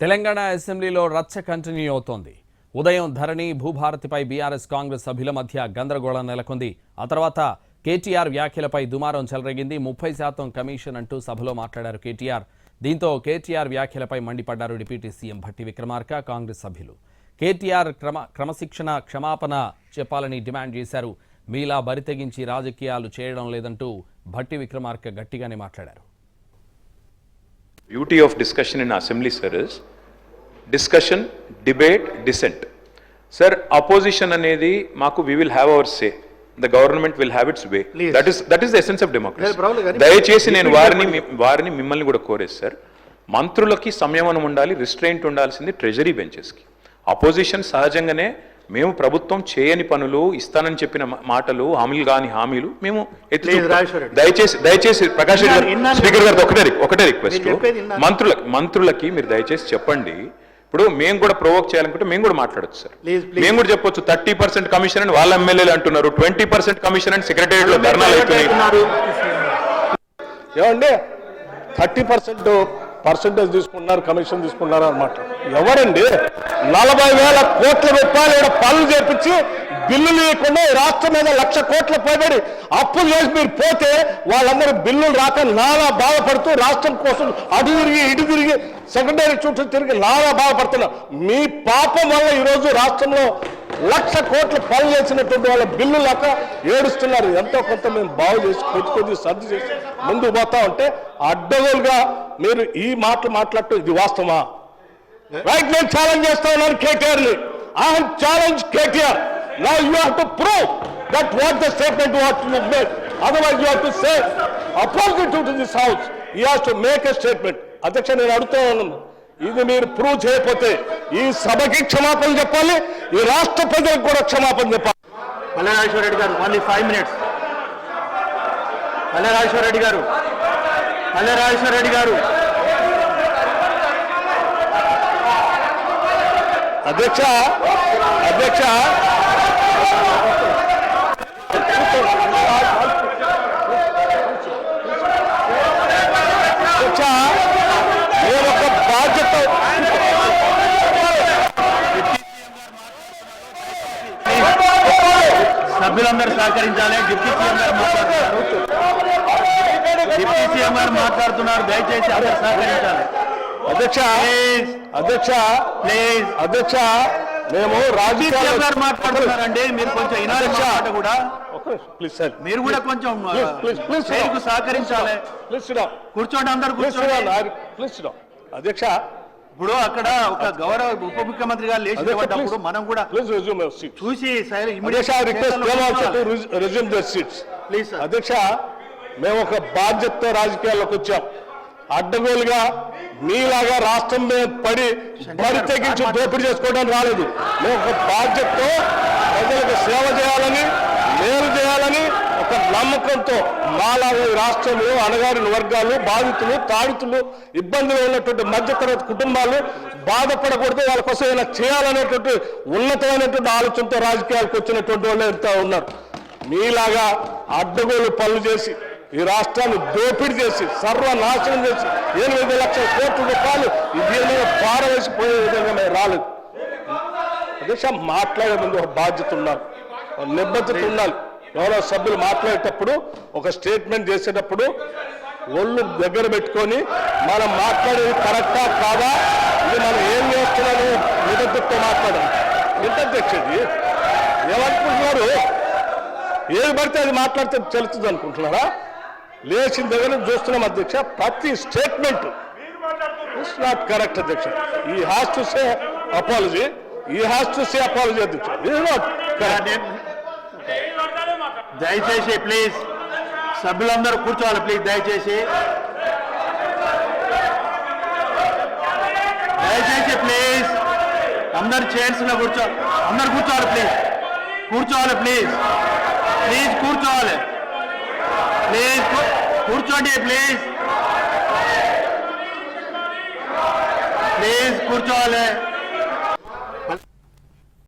తెలంగాణ అసెంబ్లీలో రచ్చ కంటిన్యూ అవుతోంది. ఉదయం ధరణి భూభారతిపై బీఆర్ఎస్ కాంగ్రెస్ సభ్యుల మధ్య గందరగోళం నెలకొంది. ఆ తర్వాత కేటీఆర్ వ్యాఖ్యలపై దుమారం చెలరేగింది. 30% కమిషన్ అంటూ సభలో మాట్లాడారు కేటీఆర్. దీంతో కేటీఆర్ వ్యాఖ్యలపై మండిపడ్డారు డిప్యూటీ సీఎం భట్టి విక్రమార్క, కాంగ్రెస్ సభ్యులు. కేటీఆర్ క్రమశిక్షణ క్షమాపణ చెప్పాలని డిమాండ్ చేశారు. మీలా బరితెగించి రాజకీయాలు చేయడం లేదంటూ భట్టి విక్రమార్క గట్టిగానే మాట్లాడారు. Beauty of discussion in assembly, sir, is discussion, debate, dissent. Sir, opposition anedi maaku we will have our say. The government will have its way. Please. That is the essence of democracy. దయచేసి నేను వారిని మిమ్మల్ని కూడా కోరేది sir, మంత్రులకి సంయమనం ఉండాలి, restraint ఉండాల్సింది treasury బెంచెస్కి. Opposition సహజంగానే మేము ప్రభుత్వం చేయని పనులు, ఇస్తానని చెప్పిన మాటలు, హామీలు మేము దయచేసి ప్రకాష్ రెడ్డి గారు, స్పీకర్ గారు ఒకటే రిక్వెస్ట్, మంత్రులకి మీరు దయచేసి చెప్పండి. ఇప్పుడు మేము కూడా ప్రొవోక్ చేయాలనుకుంటే మేము కూడా మాట్లాడచ్చు సార్. మేము కూడా చెప్పొచ్చు 30% కమిషన్ అని వాళ్ళ ఎమ్మెల్యేలు అంటున్నారు, 20% కమిషన్ అని సెక్రటేరియట్ లో ధర్నాలు అవుతున్నాయి. ఏమండి 30% తీసుకున్నారు, కమిషన్ తీసుకున్నారు అన్నమాట. ఎవరండి 40,000 కోట్ల రూపాయలు పనులు చేపించి బిల్లులు ఇవ్వకుండా రాష్ట్రం మీద 1,00,000 కోట్ల పైబడి అప్పులు చేసి మీరు పోతే వాళ్ళందరూ బిల్లులు రాక నానా బాధపడుతూ రాష్ట్రం కోసం అటు తిరిగి ఇటు తిరిగి సెక్రటరీ చుట్టూ తిరిగి నానా బాధపడుతున్నారు. మీ పాపం వల్ల ఈరోజు రాష్ట్రంలో 1,00,000 కోట్ల పనులు చేసినటువంటి వాళ్ళ బిల్లు లేక ఏడుస్తున్నారు. ఎంతో కొంత మేము బాగు చేసి కొద్ది సర్ది చేసి ముందుకు పోతా ఉంటే అడ్డగోలుగా మీరు ఈ మాటలు మాట్లాడటం ఇది వాస్తవమా? రైట్, నేను ఛాలెంజ్ చేస్తా ఉన్నాను కేటీఆర్ని. I have challenge KTR. Now you have to prove that what the statement what you made. Otherwise you have to say opposite to this house he has to make a statement. అధ్యక్ష, నేను అడుగుతా ఉన్నాను, ఇది మీరు prove చేయకపోతే ఈ సభకి క్షమాపణ చెప్పాలి, ఈ రాష్ట్ర ప్రజలకు కూడా క్షమాపణ చెప్పాలి. మల్లారాజేశ్వర రెడ్డి గారు, ఓన్లీ 5 minutes. మల్లారాజేశ్వర రెడ్డి గారు, మల్లారాజేశ్వర రెడ్డి గారు. అధ్యక్ష అధ్యక్ష నేను ఒక బాధ్యత సభ్యులందరూ సహకరించాలి. డిప్యూటీ సీఎం గారు మాట్లాడుతున్నారు, దయచేసి అందరూ సహకరించాలి. అధ్యక్ష అధ్యక్ష ప్లీజ్ అధ్యక్ష, మేము రాజకీయ గారు మాట్లాడుతున్నారండి, మీరు కొంచెం ఇనాలి కూడా. ప్లీజ్ సార్, మీరు కూడా కొంచెం సహకరించాలి. కూర్చోండి, అందరూ కూర్చోండి. ప్లీజ్ అధ్యక్ష, ఇప్పుడు అక్కడ ఒక గౌరవ ఉప ముఖ్యమంత్రి గారు లేచినప్పుడు మనం కూడా చూసి ప్లీజ్. అధ్యక్ష, మేము ఒక బాధ్యతతో రాజకీయాల్లోకి వచ్చాం. అడ్డగోలుగా మీలాగా రాష్ట్రం మీద పడి బరి తెగించి దోపిడీ చేసుకోవడానికి రాలేదు. మేము ఒక బాధ్యతతో ప్రజలకు సేవ చేయాలని, మేలు చేయాలని ఒక నమ్మకంతో మాలాగా ఈ రాష్ట్రంలో అణగారిన వర్గాలు, బాధితులు, తాడితులు, ఇబ్బందులు ఉన్నటువంటి మధ్యతరగతి కుటుంబాలు బాధపడకూడదు, వాళ్ళ కోసం ఏమైనా చేయాలనేటువంటి ఉన్నతమైనటువంటి ఆలోచనతో రాజకీయాలకు వచ్చినటువంటి వాళ్ళు ఎంత ఉన్నారు. మీలాగా అడ్డగోలు పనులు చేసి ఈ రాష్ట్రాన్ని దోపిడీ చేసి సర్వనాశనం చేసి 8 లక్షల కోట్ల రూపాయలు దీని మీద పారవేసిపోయే విధంగా మేము రాలేదు. అధ్యక్ష, మాట్లాడే ముందు ఒక బాధ్యత ఉండాలి, నిబద్ధత ఉండాలి. ఎవరో సభ్యులు మాట్లాడేటప్పుడు, ఒక స్టేట్మెంట్ చేసేటప్పుడు ఒళ్ళు దగ్గర పెట్టుకొని మనం మాట్లాడేది కరెక్టా కాదా, ఇది మనం ఏం చేస్తున్నాము నిబద్ధతతో మాట్లాడాలి. ఎంత అధ్యక్షది ఏమనుకుంటున్నారు? ఏది పడితే అది మాట్లాడితే చెల్లుతుంది అనుకుంటున్నారా? లేచిన దగ్గర చూస్తున్నాం అధ్యక్ష, ప్రతి స్టేట్మెంట్ ఇట్స్ నాట్ కరెక్ట్ అధ్యక్ష. ఈ హ్యాస్ టు సే అపాలజీ, ఈ హ్యాస్ టు సే అపాలజీ అధ్యక్ష. It is not correct. దయచేసి ప్లీజ్ సభ్యులందరూ కూర్చోవాలి. ప్లీజ్ దయచేసి ప్లీజ్ అందరు చైర్స్ లో కూర్చోవాలి. అందరు కూర్చోవాలి ప్లీజ్, కూర్చోవాలి ప్లీజ్, ప్లీజ్ కూర్చోవాలి, ప్లీజ్ కూర్చోండి, ప్లీజ్ ప్లీజ్ కూర్చోవాలి.